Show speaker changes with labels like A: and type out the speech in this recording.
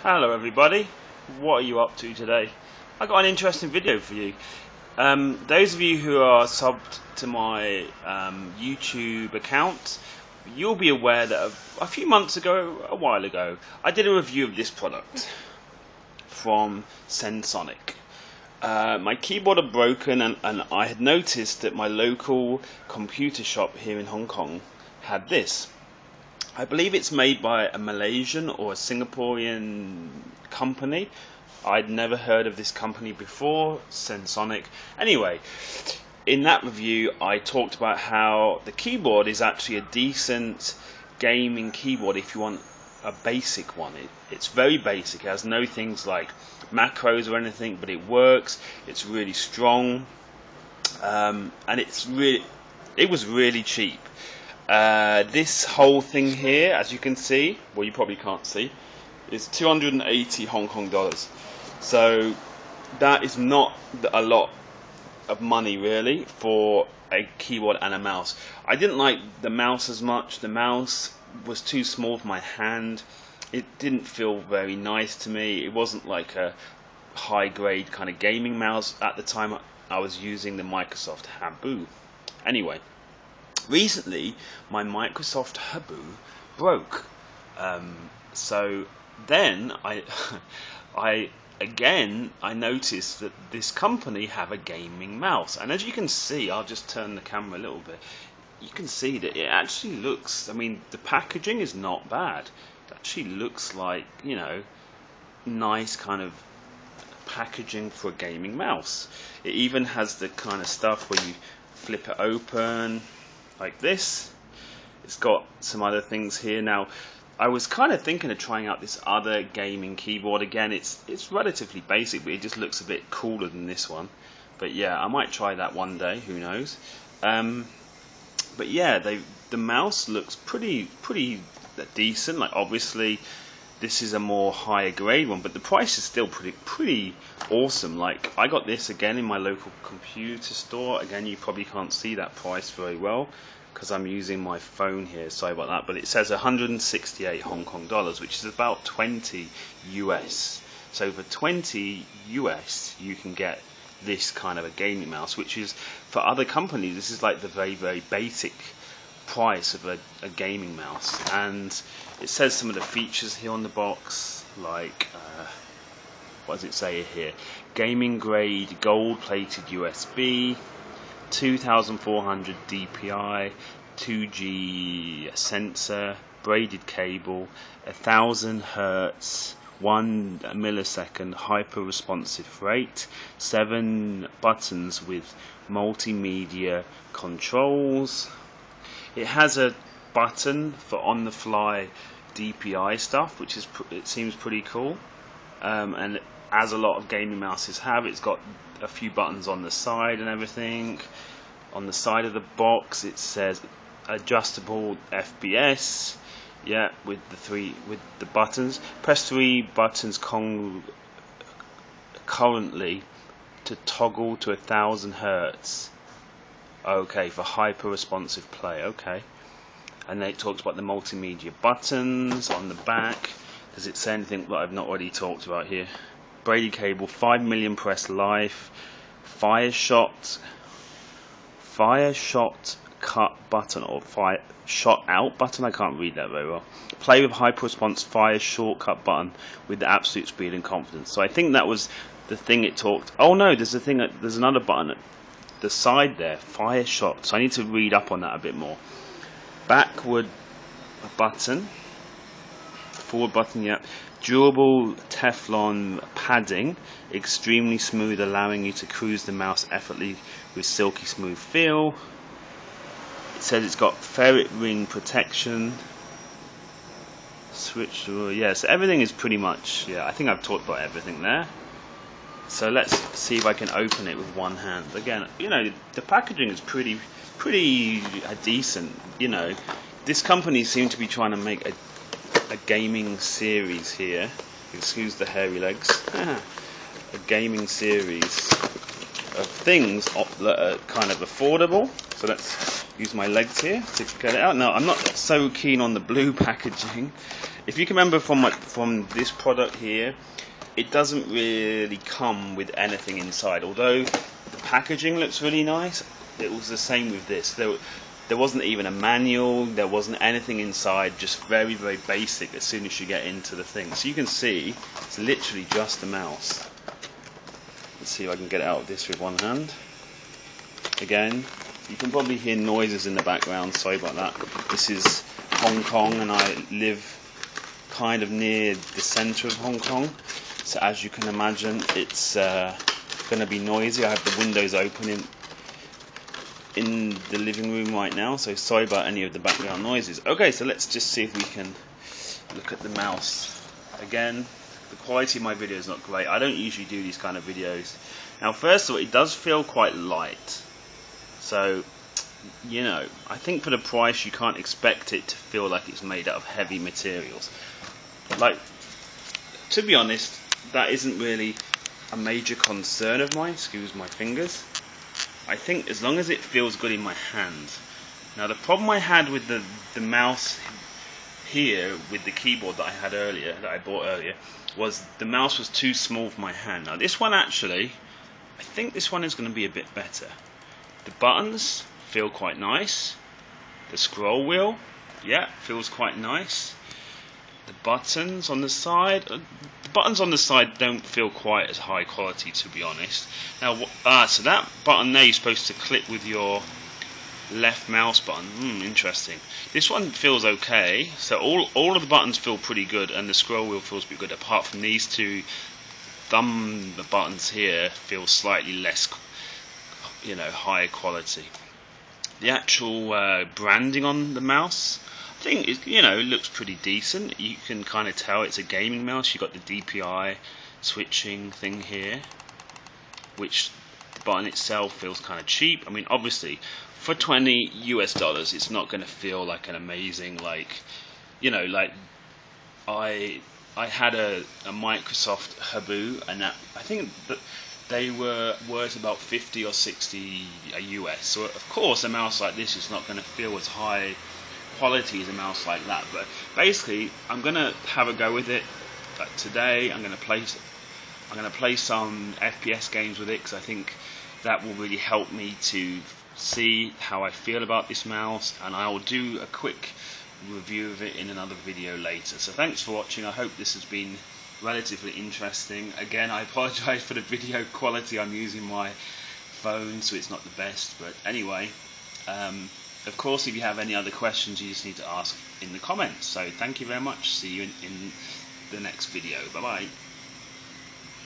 A: Hello everybody, what are you up to today? I got an interesting video for you. Those of you who are subbed to my YouTube account, you'll be aware that a few months ago, a while ago, I did a review of this product from Sensonic. My keyboard had broken and I had noticed that my local computer shop here in Hong Kong had this. I believe it's made by a Malaysian or a Singaporean company. I'd never heard of this company before, Sensonic. Anyway, in that review I talked about how the keyboard is actually a decent gaming keyboard if you want a basic one. It's very basic, it has no things like macros or anything, but it works, it's really strong, and it was really cheap. This whole thing here, as you can see, well you probably can't see, is 280 Hong Kong dollars. So that is not a lot of money really for a keyboard and a mouse. I didn't like the mouse as much. The mouse was too small for my hand. It didn't feel very nice to me. It wasn't like a high grade kind of gaming mouse. At the time I was using the Microsoft Habu. Anyway, recently my Microsoft Habu broke, so then I noticed that this company have a gaming mouse, and as you can see, I'll just turn the camera a little bit, you can see that it actually looks, I mean the packaging is not bad, it actually looks like, you know, nice kind of packaging for a gaming mouse. It even has the kind of stuff where you flip it open like this. It's got some other things here. Now I was kind of thinking of trying out this other gaming keyboard. Again, it's relatively basic, but it just looks a bit cooler than this one. But yeah, I might try that one day, who knows. But yeah, the mouse looks pretty decent. Like obviously this is a more higher grade one, but the price is still pretty awesome. Like I got this again in my local computer store. Again, you probably can't see that price very well because I'm using my phone here, sorry about that, but it says 168 Hong Kong dollars, which is about 20 US. So for 20 US you can get this kind of a gaming mouse, which is, for other companies, this is like the very basic price of a gaming mouse. And it says some of the features here on the box, like what does it say here? Gaming grade gold plated USB, 2400 DPI, 2G sensor, braided cable, 1000 Hertz, 1 millisecond hyper responsive rate, 7 buttons with multimedia controls. It has a button for on the fly DPI stuff, which is it seems pretty cool, and as a lot of gaming mouses have, it's got a few buttons on the side and everything. On the side of the box it says adjustable FPS, yeah, with the buttons. Press 3 buttons currently to toggle to 1000 Hertz. Okay, for hyper responsive play. Okay. And then it talks about the multimedia buttons on the back. Does it say anything that I've not already talked about here? Braided cable, 5 million press life, fire shot cut button, or fire shot out button, I can't read that very well. Play with hyper response fire shortcut button with the absolute speed and confidence. So I think that was the thing it talked. Oh no, there's another button at the side there, fire shot. So I need to read up on that a bit more. Backward button, forward button, yeah. Durable Teflon padding, extremely smooth, allowing you to cruise the mouse effortlessly with silky smooth feel. It says it's got ferret ring protection. Switch, yeah, so everything is pretty much, yeah, I think I've talked about everything there. So let's see if I can open it with one hand. Again, you know, the packaging is pretty decent. You know, this company seems to be trying to make a gaming series here. Excuse the hairy legs. A gaming series of things that are kind of affordable. So let's use my legs here to get it out. Now, I'm not so keen on the blue packaging. If you can remember from this product here, it doesn't really come with anything inside. Although the packaging looks really nice, it was the same with this. There wasn't even a manual, there wasn't anything inside, just very, very basic as soon as you get into the thing. So you can see, it's literally just a mouse. Let's see if I can get it out of this with one hand. Again, you can probably hear noises in the background, sorry about that. This is Hong Kong, and I live kind of near the centre of Hong Kong. So as you can imagine, it's going to be noisy. I have the windows open in the living room right now, so sorry about any of the background noises. Okay, so let's just see if we can look at the mouse. Again, the quality of my video is not great. I don't usually do these kind of videos. Now, first of all, it does feel quite light. So, you know, I think for the price you can't expect it to feel like it's made out of heavy materials. Like, to be honest, that isn't really a major concern of mine. Excuse my fingers. I think as long as it feels good in my hand. Now the problem I had with the mouse here with the keyboard that I bought earlier, was the mouse was too small for my hand. Now this one actually, I think this one is going to be a bit better. The buttons feel quite nice. The scroll wheel, yeah, feels quite nice. The buttons on the side, don't feel quite as high quality, to be honest. Now, so that button there, you're supposed to click with your left mouse button. Interesting. This one feels okay. So all of the buttons feel pretty good, and the scroll wheel feels pretty good. Apart from these two thumb buttons here, feel slightly less, you know, higher quality. The actual branding on the mouse, I think it, you know, looks pretty decent. You can kind of tell it's a gaming mouse. You've got the DPI switching thing here, which the button itself feels kind of cheap. I mean, obviously, for $20 US, it's not going to feel like an amazing, like, you know, like I had a Microsoft Habu, and that, I think that they were worth about 50 or 60 US. So of course, a mouse like this is not going to feel as high quality as a mouse like that. But basically, I'm going to have a go with it today. I'm going to play some FPS games with it, because I think that will really help me to see how I feel about this mouse, and I will do a quick review of it in another video later. So thanks for watching. I hope this has been relatively interesting. Again, I apologize for the video quality. I'm using my phone, so it's not the best, but anyway, of course, if you have any other questions, you just need to ask in the comments. So thank you very much. See you in the next video. Bye bye.